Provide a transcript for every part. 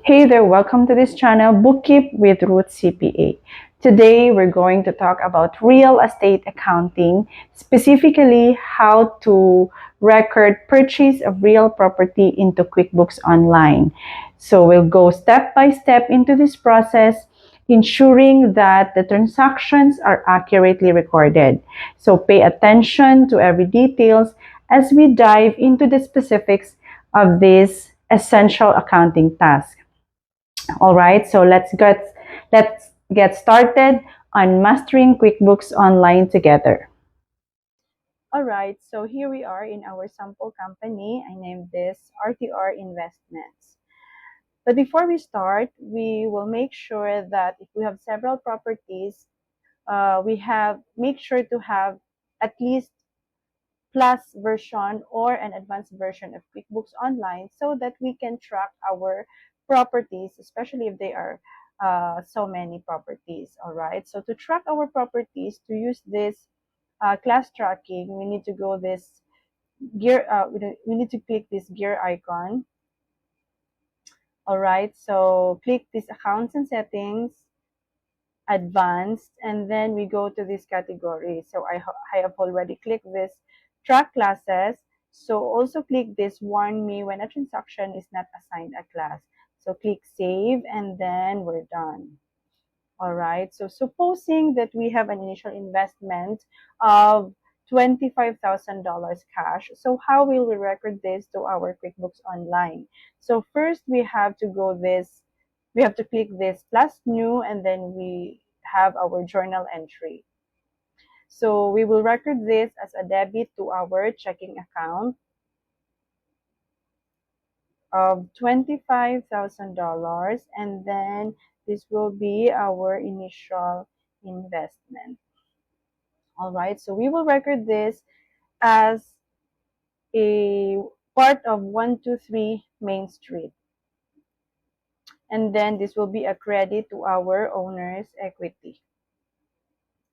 Hey there, welcome to this channel, Bookkeep with Ruth CPA. Today, we're going to talk about real estate accounting, specifically how to record purchase of real property into QuickBooks Online. So we'll go step by step into this process, ensuring that the transactions are accurately recorded. So pay attention to every details as we dive into the specifics of this essential accounting task. All right, so let's get started on mastering QuickBooks Online together. All right, so here we are in our sample company. I named this RTR Investments. But before we start, we will make sure that if we have several properties, we have make sure to have at least plus version or an advanced version of QuickBooks Online so that we can track our properties, especially if they are so many properties. All right. So to track our properties, to use this class tracking, we need to go this gear. We need to click this gear icon. All right. So click this accounts and settings, advanced, and then we go to this category. So I have already clicked this track classes. So also click this warn me when a transaction is not assigned a class. So click save and then we're done. All right. So supposing that we have an initial investment of $25,000 cash. So how will we record this to our QuickBooks Online? So first we have to click this plus new and then we have our journal entry. So we will record this as a debit to our checking account of $25,000 and then this will be our initial investment. All right, so we will record this as a part of 123 Main Street. And then this will be a credit to our owner's equity.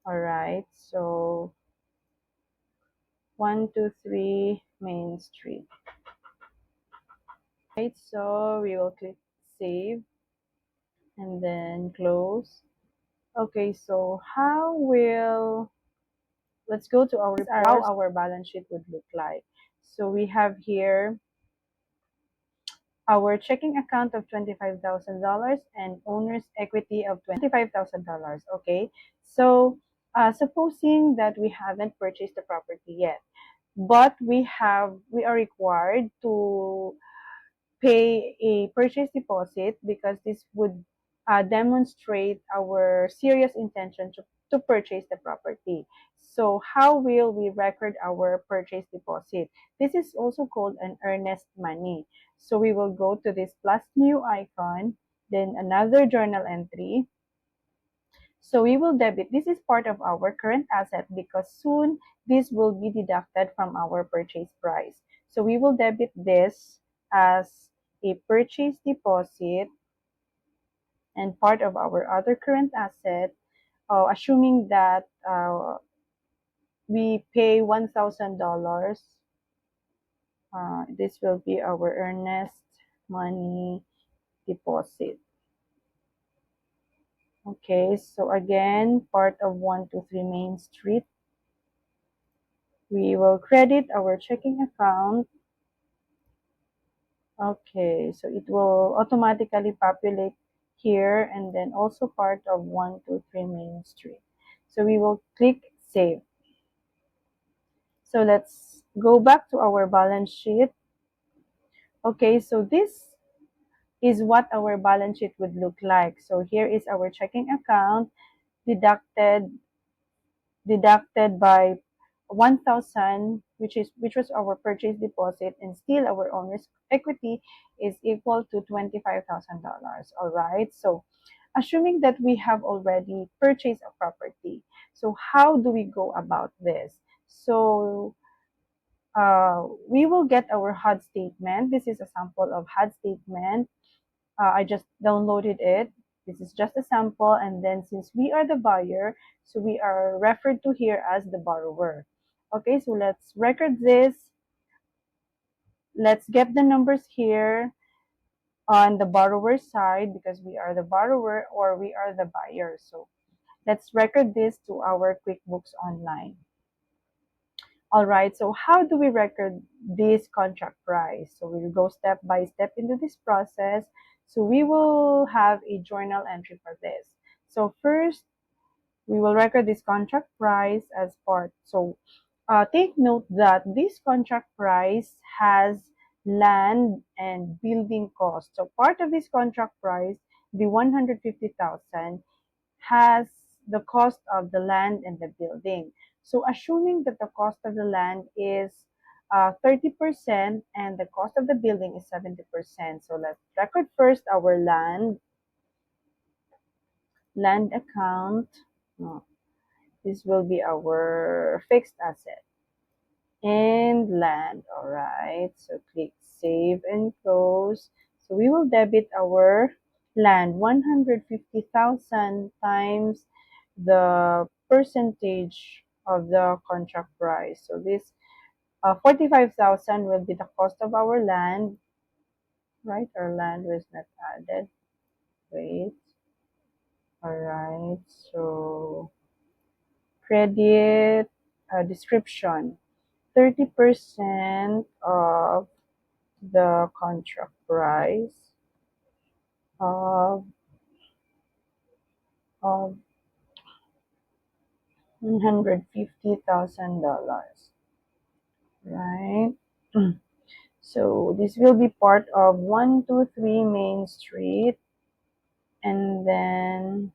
All right, so 123 Main Street. Right, so we will click save and then close. Okay, so let's go to how our balance sheet would look like. So we have here our checking account of $25,000 and owner's equity of $25,000. Okay, so supposing that we haven't purchased the property yet, but we are required to pay a purchase deposit because this would demonstrate our serious intention to purchase the property. So how will we record our purchase deposit? This is also called an earnest money. So we will go to this plus new icon, then another journal entry. So we will debit. This is part of our current asset because soon this will be deducted from our purchase price. So we will debit this as a purchase deposit and part of our other current asset, assuming that we pay $1,000. This will be our earnest money deposit. Okay, so again, part of 123 Main Street. We will credit our checking account. Okay, so it will automatically populate here and then also part of 123 Main Street. So we will click save. So let's go back to our balance sheet. Okay, so this is what our balance sheet would look like. So here is our checking account deducted by 1,000, which was our purchase deposit, and still our owner's equity is equal to $25,000. All right, so assuming that we have already purchased a property, so how do we go about this? So we will get our HUD statement. This is a sample of HUD statement. I just downloaded it. This is just a sample, and then since we are the buyer, so we are referred to here as the borrower. Okay, so let's record this. Let's get the numbers here. on the borrower side because we are the borrower or we are the buyer. So let's record this to our QuickBooks Online. All right, so how do we record this contract price? So we'll go step by step into this process. So we will have a journal entry for this. So first, we will record this contract price as part. So take note that this contract price has land and building cost. So part of this contract price, the 150,000, has the cost of the land and the building. So assuming that the cost of the land is 30% and the cost of the building is 70%. So let's record first our land account. Oh, this will be our fixed asset and land. All right. So click save and close. So we will debit our land 150,000 times the percentage of the contract price. So this 45,000 will be the cost of our land, right? Our land was not added. Wait. All right. So credit description. 30% of the contract price of of $150,000, right? So this will be part of 123 Main Street, and then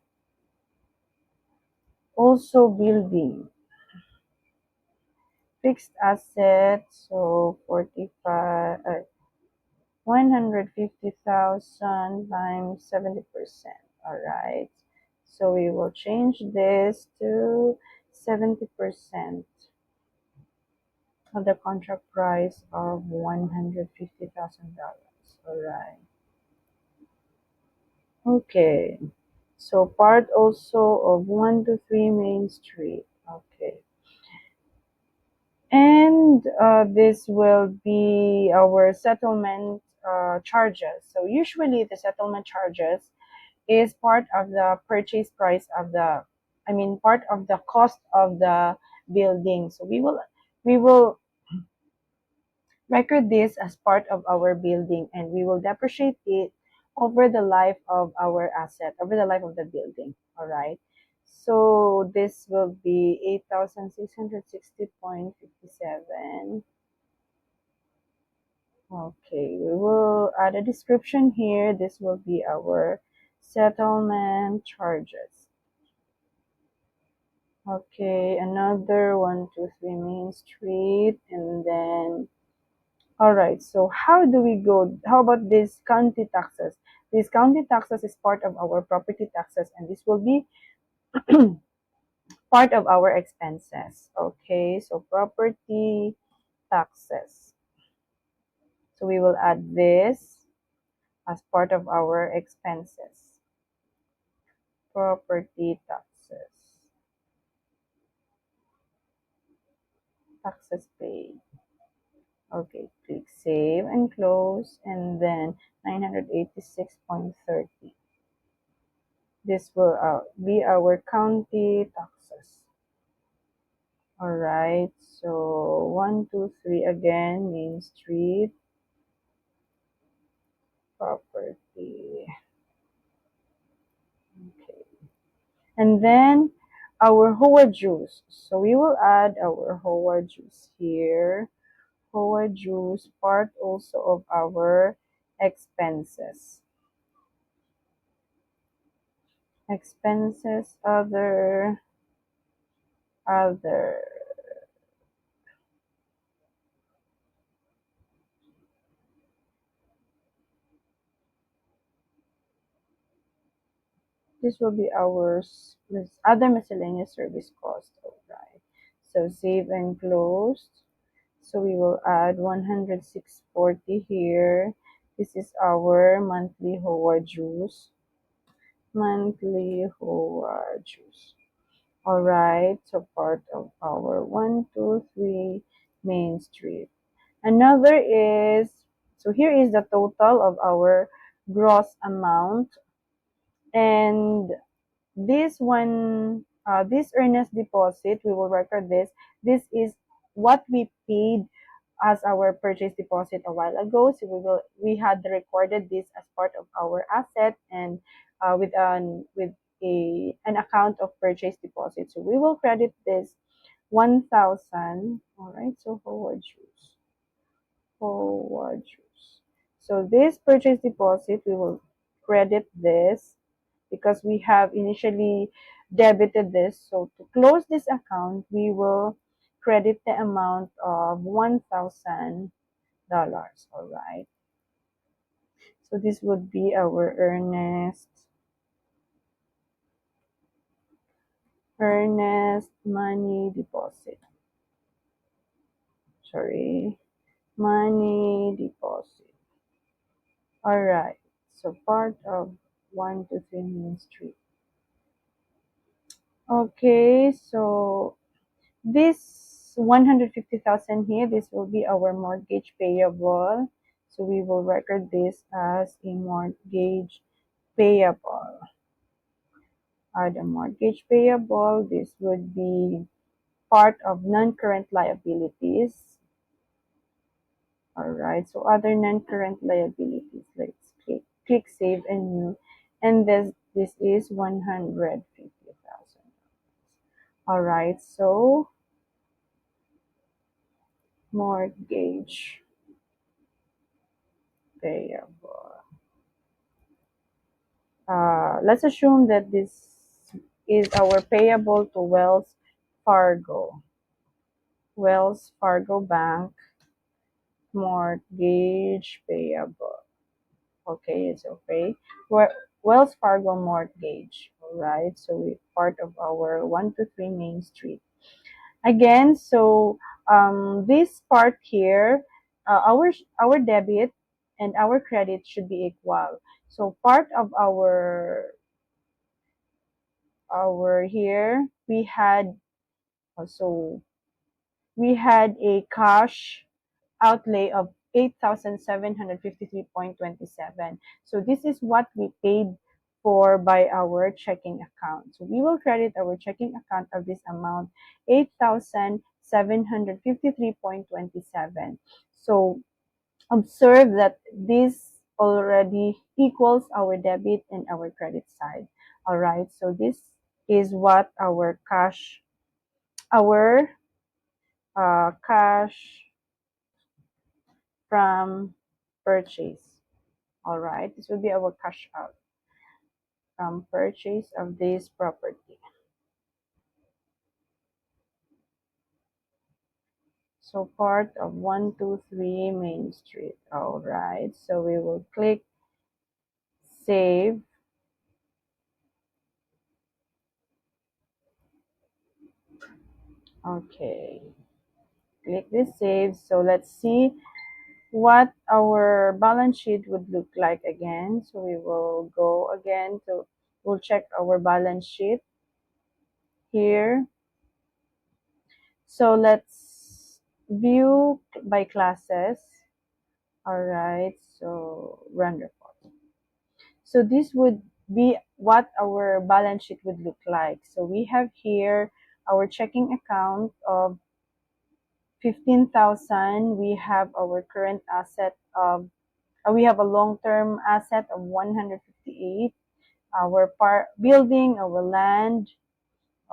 also building fixed assets. So 150,000 times 70%. All right. So we will change this to 70% of the contract price of $150,000. All right. Okay. So part also of 123 Main Street. Okay. And this will be our settlement charges. So usually the settlement charges is part of the purchase price of the, I mean, part of the cost of the building. So we will record this as part of our building and we will depreciate it over the life of our asset, over the life of the building. All right. So this will be 8,660.57. Okay, we will add a description here. This will be our settlement charges. Okay, another 123 Main Street, and then all right. So how do we go? How about these county taxes? These county taxes is part of our property taxes, and this will be part of our expenses. Okay, so property taxes. So we will add this as part of our expenses. Property taxes. Taxes paid. Okay, click save and close, and then 986.30. This will be our county taxes. All right, so 123 again, Main Street, property. Okay, and then our HOA juice. So we will add our HOA juice here. HOA juice, part also of our expenses. Expenses, other. This will be our other miscellaneous service cost. All right. So save and close. So we will add 106.40 here. This is our monthly HOA juice. Monthly HOA juice. All right. So part of our 123 Main Street. Another is, so here is the total of our gross amount. And this one, this earnest deposit, we will record this. This is what we paid as our purchase deposit a while ago. So we had recorded this as part of our asset, and with an account of purchase deposit. So we will credit this 1,000. All right. So forward choose. So this purchase deposit, we will credit this because we have initially debited this. So to close this account, we will credit the amount of $1,000. All right. So this would be our earnest money deposit. Sorry, money deposit. All right. So part of 123 Main Street. Okay, so this 150,000 here, this will be our mortgage payable. So we will record this as a mortgage payable. The mortgage payable, this would be part of non-current liabilities. All right, so other non-current liabilities, let's click save and new. And this is 150,000. All right, so mortgage payable. Let's assume that this is our payable to Fargo. Wells Fargo Bank mortgage payable. Okay, it's okay. Wells Fargo mortgage. All right, so we part of our 123 Main Street. Again, so this part here, our debit and our credit should be equal. So part of our here so we had a cash outlay of 8,753.27. So this is what we paid for by our checking account. So we will credit our checking account of this amount, 8,753.27. So observe that this already equals our debit and our credit side. All right, so this is what our cash from purchase. All right, this will be our cash out from purchase of this property. So part of 123 Main Street. All right, so we will click save. Okay, click this save. So let's see what our balance sheet would look like again. So we will go again to, we'll check our balance sheet here. So let's view by classes. All right, so run report. So this would be what our balance sheet would look like. So we have here our checking account of 15,000. We have our current asset of, we have a long-term asset of 158. Our building, our land.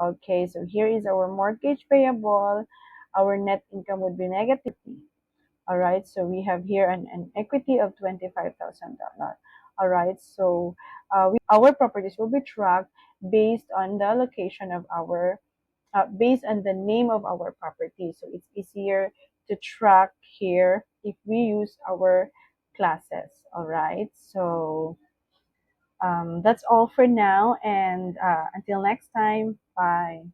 Okay, so here is our mortgage payable. Our net income would be negative. All right, so we have here an equity of $25,000. All right, so our properties will be tracked based on the location of based on the name of our property. So it's easier to track here if we use our classes. All right, so that's all for now, and until next time, bye.